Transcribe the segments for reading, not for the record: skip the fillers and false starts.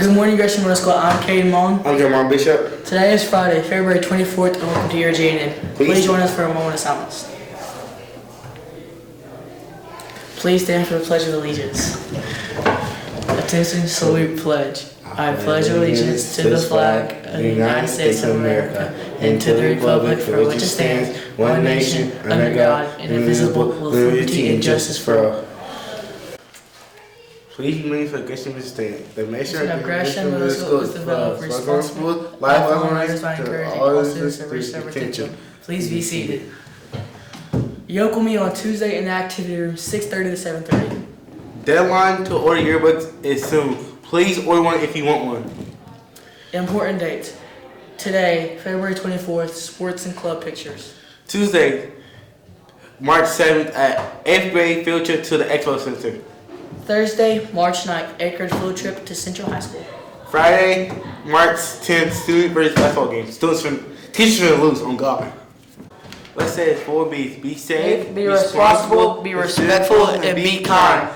Good morning, Gresham Middle School. I'm Caden Mullen. I'm Jeremiah Bishop. Today is Friday, February 24th, and welcome to your JNN. Please join us for a moment of silence. Please stand for the Pledge of Allegiance. Attention, salute, pledge. I pledge allegiance to the flag of the United States of America and to the republic for which it stands, one nation, under God, indivisible, with liberty and justice for all. Please remain for Gresham to stand. The mission of Gresham Middle School is developed responsible, lifelong learners by encouraging all students to reach their potential. Please be seated. Yoke will meet on Tuesday in the activity room, 6:30 to 7:30. Deadline to order yearbooks is soon. Please order one if you want one. Important dates. Today, February 24th, sports and club pictures. Tuesday, March 7th at 8th grade field trip to the Expo Center. Thursday, March 9th, 8th grade field trip to Central High School. Friday, March 10th, student versus basketball game. Teachers will lose on God. Let's say it's 4 B's. Be safe, be responsible, be respectful, and be kind.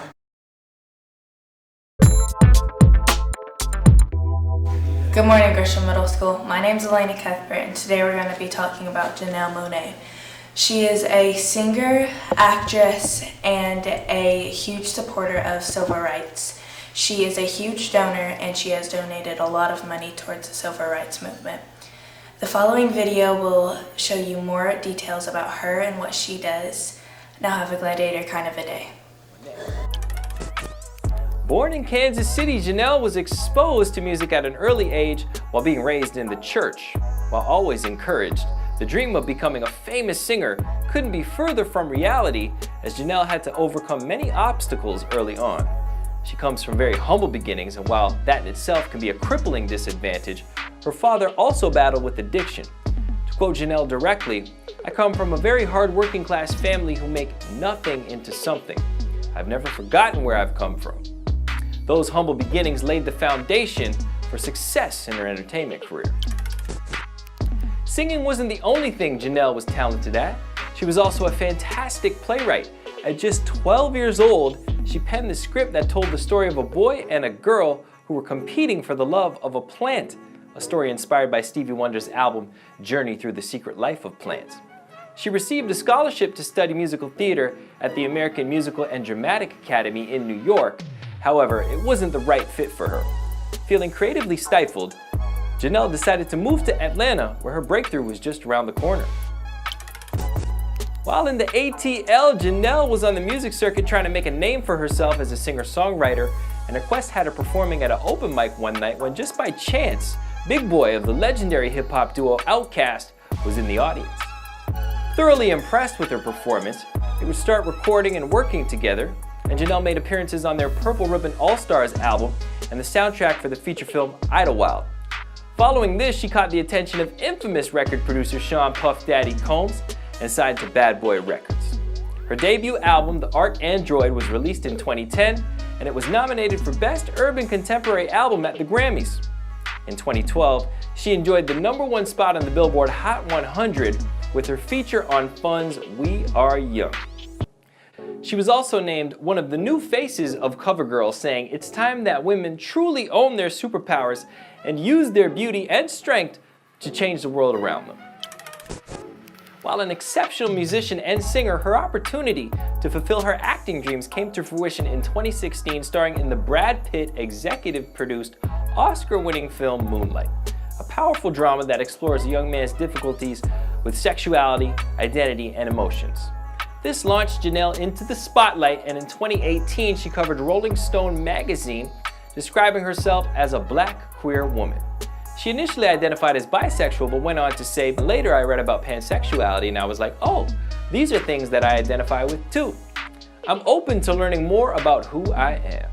Good morning, Gresham Middle School. My name is Elena Cuthbert, and today we're going to be talking about Janelle Monáe. She is a singer, actress, and a huge supporter of civil rights. She is a huge donor, and she has donated a lot of money towards the civil rights movement. The following video will show you more details about her and what she does. Now have a gladiator kind of a day. Born in Kansas City, Janelle was exposed to music at an early age while being raised in the church. While always encouraged, the dream of becoming a famous singer couldn't be further from reality, as Janelle had to overcome many obstacles early on. She comes from very humble beginnings, and while that in itself can be a crippling disadvantage, her father also battled with addiction. To quote Janelle directly, "I come from a very hard working class family who make nothing into something. I've never forgotten where I've come from." Those humble beginnings laid the foundation for success in her entertainment career. Singing wasn't the only thing Janelle was talented at. She was also a fantastic playwright. At just 12 years old, she penned the script that told the story of a boy and a girl who were competing for the love of a plant, a story inspired by Stevie Wonder's album, Journey Through the Secret Life of Plants. She received a scholarship to study musical theater at the American Musical and Dramatic Academy in New York. However, it wasn't the right fit for her. Feeling creatively stifled, Janelle decided to move to Atlanta, where her breakthrough was just around the corner. While in the ATL, Janelle was on the music circuit trying to make a name for herself as a singer-songwriter, and her quest had her performing at an open mic one night when just by chance, Big Boy of the legendary hip-hop duo Outkast was in the audience. Thoroughly impressed with her performance, they would start recording and working together, and Janelle made appearances on their Purple Ribbon All-Stars album and the soundtrack for the feature film Idlewild. Following this, she caught the attention of infamous record producer Sean Puff Daddy Combs and signed to Bad Boy Records. Her debut album, The Arc Android, was released in 2010, and it was nominated for Best Urban Contemporary Album at the Grammys. In 2012, she enjoyed the #1 spot on the Billboard Hot 100 with her feature on Fun's We Are Young. She was also named one of the new faces of CoverGirl, saying it's time that women truly own their superpowers and use their beauty and strength to change the world around them. While an exceptional musician and singer, her opportunity to fulfill her acting dreams came to fruition in 2016, starring in the Brad Pitt executive-produced, Oscar-winning film Moonlight, a powerful drama that explores a young man's difficulties with sexuality, identity, and emotions. This launched Janelle into the spotlight, and in 2018 she covered Rolling Stone magazine, describing herself as a black queer woman. She initially identified as bisexual, but went on to say, "Later I read about pansexuality and I was like, oh, these are things that I identify with too. I'm open to learning more about who I am."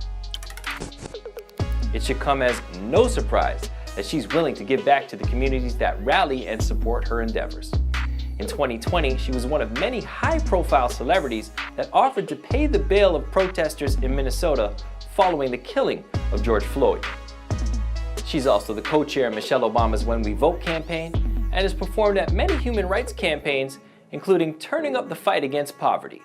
It should come as no surprise that she's willing to give back to the communities that rally and support her endeavors. In 2020, she was one of many high-profile celebrities that offered to pay the bail of protesters in Minnesota following the killing of George Floyd. She's also the co-chair of Michelle Obama's When We Vote campaign and has performed at many human rights campaigns, including turning up the fight against poverty.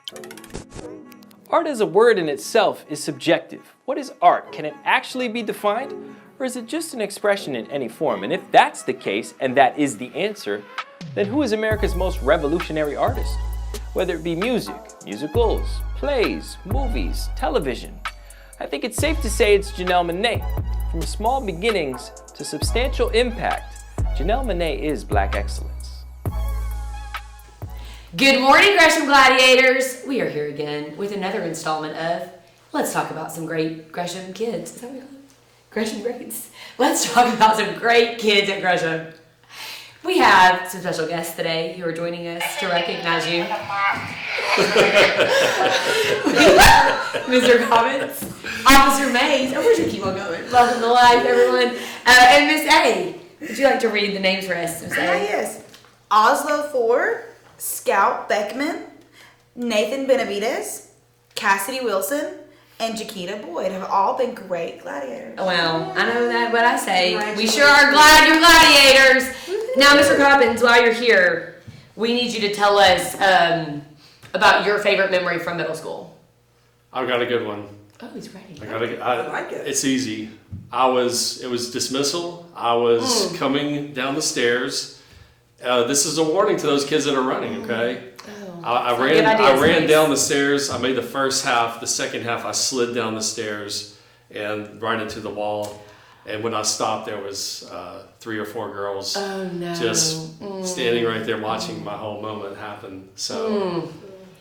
Art as a word in itself is subjective. What is art? Can it actually be defined? Or is it just an expression in any form? And if that's the case, and that is the answer, then who is America's most revolutionary artist? Whether it be music, musicals, plays, movies, television, I think it's safe to say it's Janelle Monáe. From small beginnings to substantial impact, Janelle Monáe is Black excellence. Good morning, Gresham Gladiators! We are here again with another installment of Let's Talk About Some Great Gresham Kids. Is that what we call it? Gresham Greats. Let's talk about some great kids at Gresham. We have some special guests today who are joining us to recognize you. Mr. Cobbins, Officer Mays. Oh, where's your keep on going? Welcome to life, everyone. And Miss A. Would you like to read the names for us, Miss A? Yes. Oslo Ford, Scout Beckman, Nathan Benavides, Cassidy Wilson, and Jaquita Boyd have all been great gladiators. Well, I know that, but I say we sure are glad you're gladiators. Now, Mr. Cobbins, while you're here, we need you to tell us about your favorite memory from middle school. I've got a good one. Oh, he's ready. I like it. It's easy. It was dismissal. I was coming down the stairs. This is a warning to those kids that are running, okay? I ran down the stairs. I made the first half. The second half, I slid down the stairs and right into the wall. And when I stopped, there was 3 or 4 girls just standing right there watching my whole moment happen. So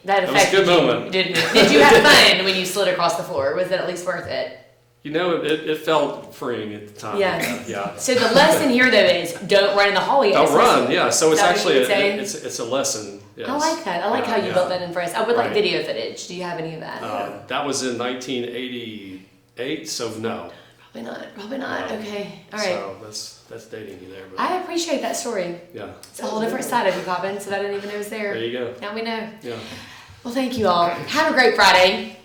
that was a good moment. Didn't it? Did you have fun when you slid across the floor? Was it at least worth it? You know, it felt freeing at the time. Yeah. So the lesson here, though, is don't run in the hallway. Don't run. Yeah. So it's actually it's a lesson. Yes. I like that. I like how you built that in for us. I would like video footage. Do you have any of that? That was in 1988. So no. Probably not. Okay. All right. So that's dating you there. But I appreciate that story. Yeah. It's a whole different side of you, Cobbins, so I didn't even know it was there. There you go. Now we know. Yeah. Well, thank you all. Have a great Friday.